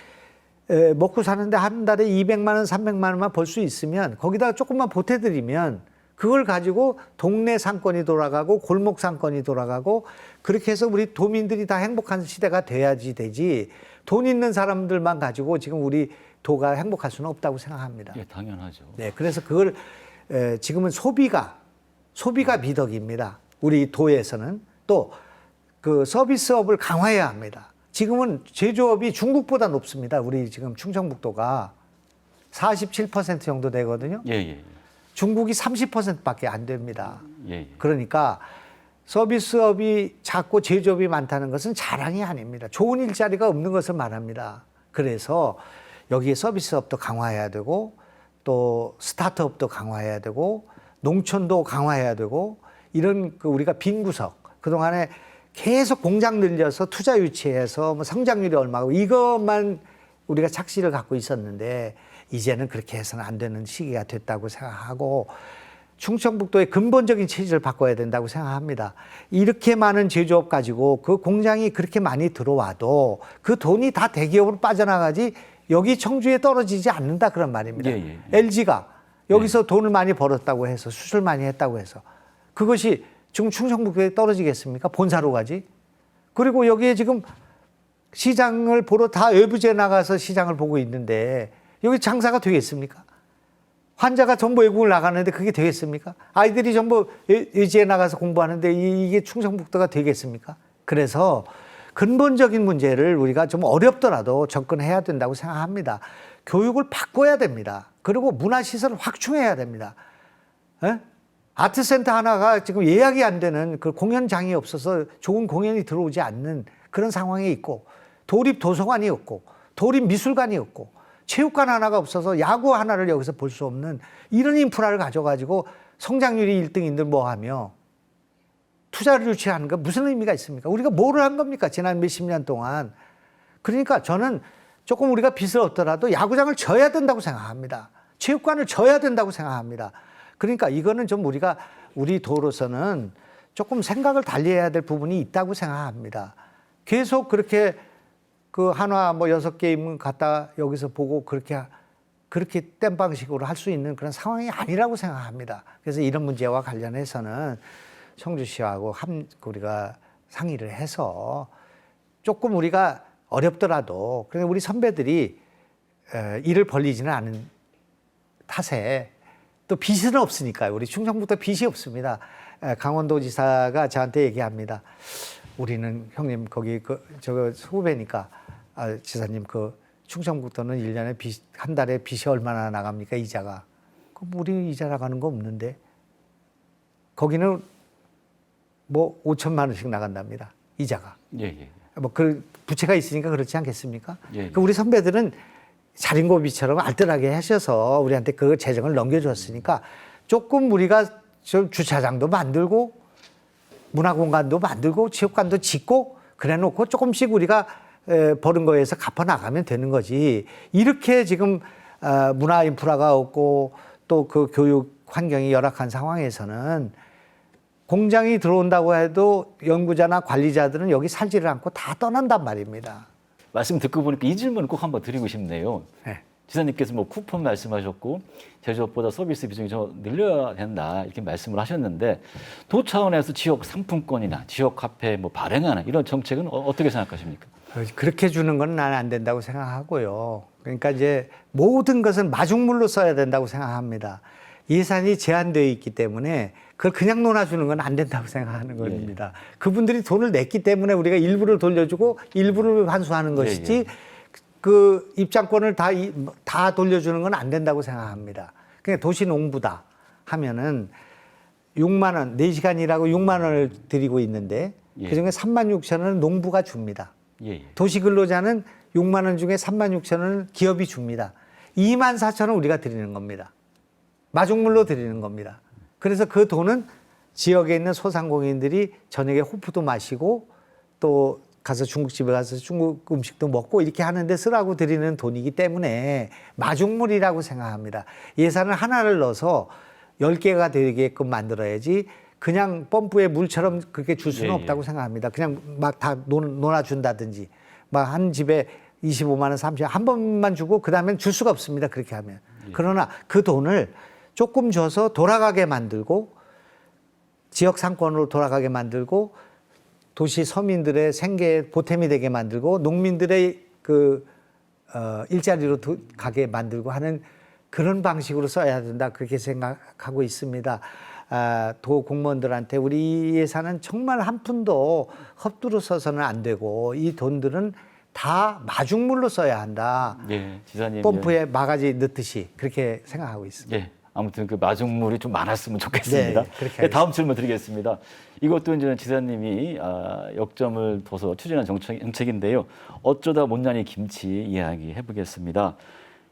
먹고 사는데 한 달에 200만 원, 300만 원만 벌 수 있으면 거기다가 조금만 보태드리면 그걸 가지고 동네 상권이 돌아가고 골목 상권이 돌아가고, 그렇게 해서 우리 도민들이 다 행복한 시대가 돼야지 되지, 돈 있는 사람들만 가지고 지금 우리 도가 행복할 수는 없다고 생각합니다. 예, 당연하죠. 네, 그래서 그걸 지금은 소비가 미덕입니다. 우리 도에서는 또 그 서비스업을 강화해야 합니다. 지금은 제조업이 중국보다 높습니다. 우리 지금 충청북도가 47% 정도 되거든요. 예. 중국이 30%밖에 안 됩니다. 예. 그러니까 서비스업이 작고 제조업이 많다는 것은 자랑이 아닙니다. 좋은 일자리가 없는 것을 말합니다. 그래서 여기에 서비스업도 강화해야 되고, 또 스타트업도 강화해야 되고, 농촌도 강화해야 되고, 이런 그 우리가 빈 구석, 그동안에 계속 공장 늘려서 투자 유치해서 뭐 성장률이 얼마고 이것만 우리가 착시를 갖고 있었는데, 이제는 그렇게 해서는 안 되는 시기가 됐다고 생각하고, 충청북도의 근본적인 체질을 바꿔야 된다고 생각합니다. 이렇게 많은 제조업 가지고 그 공장이 그렇게 많이 들어와도 그 돈이 다 대기업으로 빠져나가지 여기 청주에 떨어지지 않는다, 그런 말입니다. 예. LG가 여기서 돈을 많이 벌었다고 해서, 수출 많이 했다고 해서 그것이 지금 충청북도에 떨어지겠습니까? 본사로 가지. 그리고 여기에 지금 시장을 보러 다 외부에 나가서 시장을 보고 있는데 여기 장사가 되겠습니까? 환자가 전부 외국을 나가는데 그게 되겠습니까? 아이들이 전부 외지에 나가서 공부하는데 이게 충청북도가 되겠습니까? 그래서 근본적인 문제를 우리가 좀 어렵더라도 접근해야 된다고 생각합니다. 교육을 바꿔야 됩니다. 그리고 문화시설을 확충해야 됩니다. 에? 아트센터 하나가 지금 예약이 안 되는, 그 공연장이 없어서 좋은 공연이 들어오지 않는 그런 상황에 있고, 도립 도서관이 없고, 도립 미술관이 없고, 체육관 하나가 없어서 야구 하나를 여기서 볼 수 없는 이런 인프라를 가져가지고 성장률이 1등인들 뭐 하며 투자를 유치하는 거 무슨 의미가 있습니까? 우리가 뭐를 한 겁니까? 지난 몇십 년 동안. 그러니까 저는 조금 우리가 빚을 얻더라도 야구장을 져야 된다고 생각합니다. 체육관을 져야 된다고 생각합니다. 그러니까 이거는 좀 우리 도로서는 조금 생각을 달리해야 될 부분이 있다고 생각합니다. 계속 그렇게 그 한화 뭐 6게임 갖다 여기서 보고 그렇게 땜방식으로 할 수 있는 그런 상황이 아니라고 생각합니다. 그래서 이런 문제와 관련해서는 청주시하고 우리가 상의를 해서 조금 우리가 어렵더라도, 그래서 우리 선배들이 일을 벌리지는 않은 탓에 또 빚은 없으니까요. 우리 충청북도 빚이 없습니다. 강원도지사가 저한테 얘기합니다. 우리는 형님 거기 저거 후배니까 지사님 그 충청북도는 1년에 한 달에 빚이 얼마나 나갑니까, 이자가? 그럼 우리 이자 나가는 거 없는데 거기는 뭐 5천만 원씩 나간답니다, 이자가. 예. 뭐 그 부채가 있으니까 그렇지 않겠습니까? 예. 그 우리 선배들은 자린고비처럼 알뜰하게 하셔서 우리한테 그 재정을 넘겨줬으니까 조금 우리가 좀 주차장도 만들고 문화공간도 만들고 체육관도 짓고 그래 놓고 조금씩 우리가 버는 거에서 갚아 나가면 되는 거지. 이렇게 지금 문화 인프라가 없고 또 그 교육 환경이 열악한 상황에서는 공장이 들어온다고 해도 연구자나 관리자들은 여기 살지를 않고 다 떠난단 말입니다. 말씀 듣고 보니까 이 질문을 꼭 한번 드리고 싶네요. 네. 지사님께서 뭐 쿠폰 말씀하셨고 제조업보다 서비스 비중이 좀 늘려야 된다 이렇게 말씀을 하셨는데, 도 차원에서 지역 상품권이나 지역 카페 뭐 발행하는 이런 정책은 어떻게 생각하십니까? 그렇게 주는 건 나는 안 된다고 생각하고요. 그러니까 이제 모든 것은 마중물로 써야 된다고 생각합니다. 예산이 제한되어 있기 때문에 그걸 그냥 논아주는 건 안 된다고 생각하는 겁니다. 그분들이 돈을 냈기 때문에 우리가 일부를 돌려주고 일부를 환수하는 것이지 그 입장권을 다 돌려주는 건 안 된다고 생각합니다. 그러니까 도시농부다 하면은 6만 원, 4시간 일하고 6만 원을 드리고 있는데 그중에 3만 6천 원은 농부가 줍니다. 도시근로자는 6만 원 중에 3만 6천 원은 기업이 줍니다. 2만 4천 원 우리가 드리는 겁니다. 마중물로 드리는 겁니다. 그래서 그 돈은 지역에 있는 소상공인들이 저녁에 호프도 마시고 또 가서 중국집에 가서 중국 음식도 먹고 이렇게 하는데 쓰라고 드리는 돈이기 때문에 마중물이라고 생각합니다. 예산을 하나를 넣어서 10개가 되게끔 만들어야지 그냥 펌프에 물처럼 그렇게 줄 수는 없다고 생각합니다. 그냥 막 다 논아준다든지 막 한 집에 25만 원, 30만 원 한 번만 주고 그다음엔 줄 수가 없습니다. 그렇게 하면. 그러나 그 돈을 조금 줘서 돌아가게 만들고 지역 상권으로 돌아가게 만들고 도시 서민들의 생계에 보탬이 되게 만들고 농민들의 일자리로 가게 만들고 하는 그런 방식으로 써야 된다. 그렇게 생각하고 있습니다. 도 공무원들한테 우리 예산은 정말 한 푼도 헛두루 써서는 안 되고 이 돈들은 다 마중물로 써야 한다. 지사님. 펌프에 마가지 넣듯이 그렇게 생각하고 있습니다. 아무튼 그 마중물이 좀 많았으면 좋겠습니다. 다음 질문 드리겠습니다. 이것도 이제 지사님이 역점을 둬서 추진한 정책인데요. 어쩌다 못난이 김치 이야기 해보겠습니다.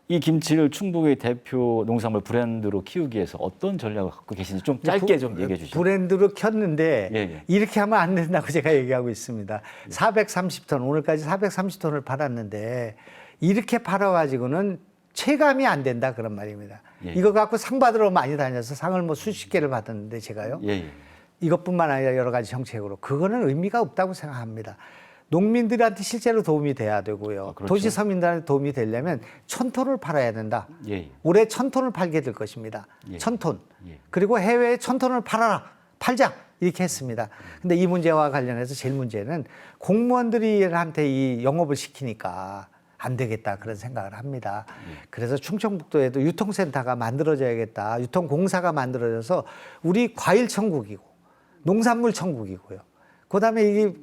이 김치를 충북의 대표 농산물 브랜드로 키우기 위해서 어떤 전략을 갖고 계신지 좀 짧게 좀 얘기해 주시죠. 브랜드로 켰는데 이렇게 하면 안 된다고 제가 얘기하고 있습니다. 430톤, 오늘까지 430톤을 팔았는데 이렇게 팔아가지고는 체감이 안 된다 그런 말입니다. 이거 갖고 상 받으러 많이 다녀서 상을 뭐 수십 개를 받았는데 제가요. 이것뿐만 아니라 여러 가지 정책으로 그거는 의미가 없다고 생각합니다. 농민들한테 실제로 도움이 돼야 되고요. 도시 서민들한테 도움이 되려면 1,000톤을 팔아야 된다. 올해 1,000톤을 팔게 될 것입니다. 1,000톤. 그리고 해외에 1,000톤을 팔자. 이렇게 했습니다. 근데 이 문제와 관련해서 제일 문제는 공무원들한테 이 영업을 시키니까 안 되겠다 그런 생각을 합니다. 그래서 충청북도에도 유통센터가 만들어져야겠다. 유통공사가 만들어져서 우리 과일 천국이고 농산물 천국이고요. 그다음에 이게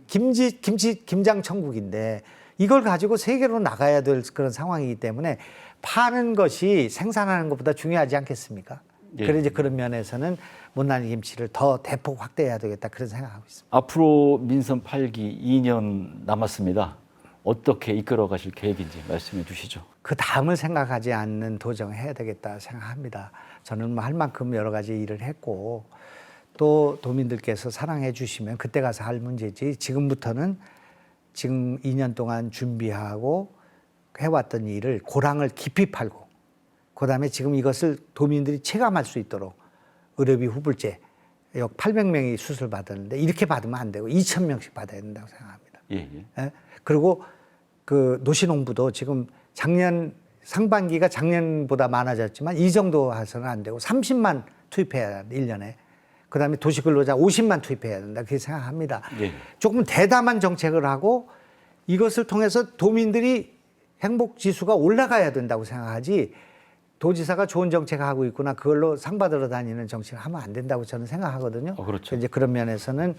김장 천국인데 이걸 가지고 세계로 나가야 될 그런 상황이기 때문에 파는 것이 생산하는 것보다 중요하지 않겠습니까? 그래서 이제 그런 면에서는 못난이 김치를 더 대폭 확대해야 되겠다 그런 생각하고 있습니다. 앞으로 민선 8기 2년 남았습니다. 어떻게 이끌어 가실 계획인지 말씀해 주시죠. 그 다음을 생각하지 않는 도정을 해야 되겠다 생각합니다. 저는 뭐 할 만큼 여러 가지 일을 했고 또 도민들께서 사랑해 주시면 그때 가서 할 문제지 지금부터는 지금 2년 동안 준비하고 해왔던 일을 고랑을 깊이 팔고 그다음에 지금 이것을 도민들이 체감할 수 있도록 의료비 후불제 약 800명이 수술 받았는데 이렇게 받으면 안 되고 2,000명씩 받아야 된다고 생각합니다. 그리고 그 노시농부도 지금 작년 상반기가 작년보다 많아졌지만 이 정도 해서는 안 되고 30만 투입해야 한다, 1년에. 그다음에 도시근로자 50만 투입해야 된다, 그렇게 생각합니다. 조금 대담한 정책을 하고 이것을 통해서 도민들이 행복지수가 올라가야 된다고 생각하지 도지사가 좋은 정책을 하고 있구나, 그걸로 상 받으러 다니는 정책을 하면 안 된다고 저는 생각하거든요. 이제 그런 면에서는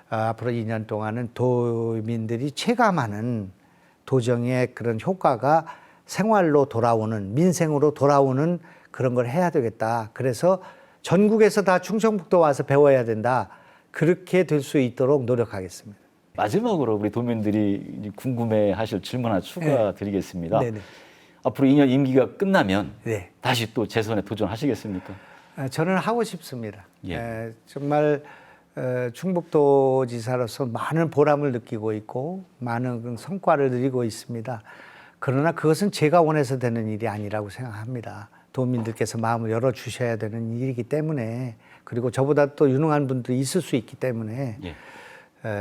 앞으로 2년 동안은 도민들이 체감하는 도정의 그런 효과가 생활로 돌아오는, 민생으로 돌아오는 그런 걸 해야 되겠다. 그래서 전국에서 다 충청북도 와서 배워야 된다. 그렇게 될 수 있도록 노력하겠습니다. 마지막으로 우리 도민들이 궁금해하실 질문 하나 추가드리겠습니다. 앞으로 2년 임기가 끝나면 다시 또 재선에 도전하시겠습니까? 저는 하고 싶습니다. 정말 충북도지사로서 많은 보람을 느끼고 있고 많은 성과를 누리고 있습니다. 그러나 그것은 제가 원해서 되는 일이 아니라고 생각합니다. 도민들께서 마음을 열어주셔야 되는 일이기 때문에, 그리고 저보다 또 유능한 분들이 있을 수 있기 때문에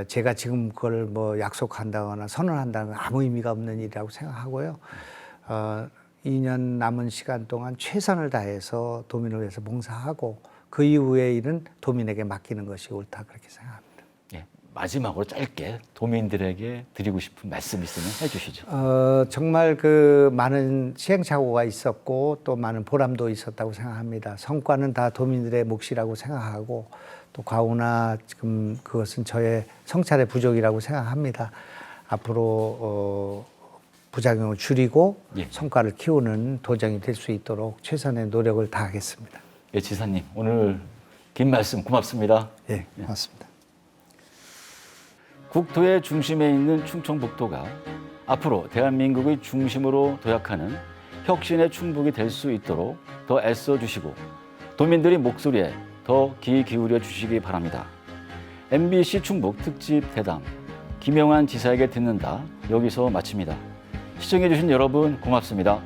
제가 지금 그걸 뭐 약속한다거나 선언한다는 건 아무 의미가 없는 일이라고 생각하고요. 2년 남은 시간 동안 최선을 다해서 도민을 위해서 봉사하고 그 이후의 일은 도민에게 맡기는 것이 옳다, 그렇게 생각합니다. 마지막으로 짧게 도민들에게 드리고 싶은 말씀 있으면 해주시죠. 정말 그 많은 시행착오가 있었고 또 많은 보람도 있었다고 생각합니다. 성과는 다 도민들의 몫이라고 생각하고 또 과오나 지금 그것은 저의 성찰의 부족이라고 생각합니다. 앞으로 부작용을 줄이고 예. 성과를 키우는 도정이 될 수 있도록 최선의 노력을 다하겠습니다. 예, 지사님 오늘 긴 말씀 고맙습니다. 예, 고맙습니다. 국토의 중심에 있는 충청북도가 앞으로 대한민국의 중심으로 도약하는 혁신의 충북이 될 수 있도록 더 애써주시고 도민들의 목소리에 더 귀 기울여 주시기 바랍니다. MBC 충북 특집 대담 김영환 지사에게 듣는다 여기서 마칩니다. 시청해주신 여러분 고맙습니다.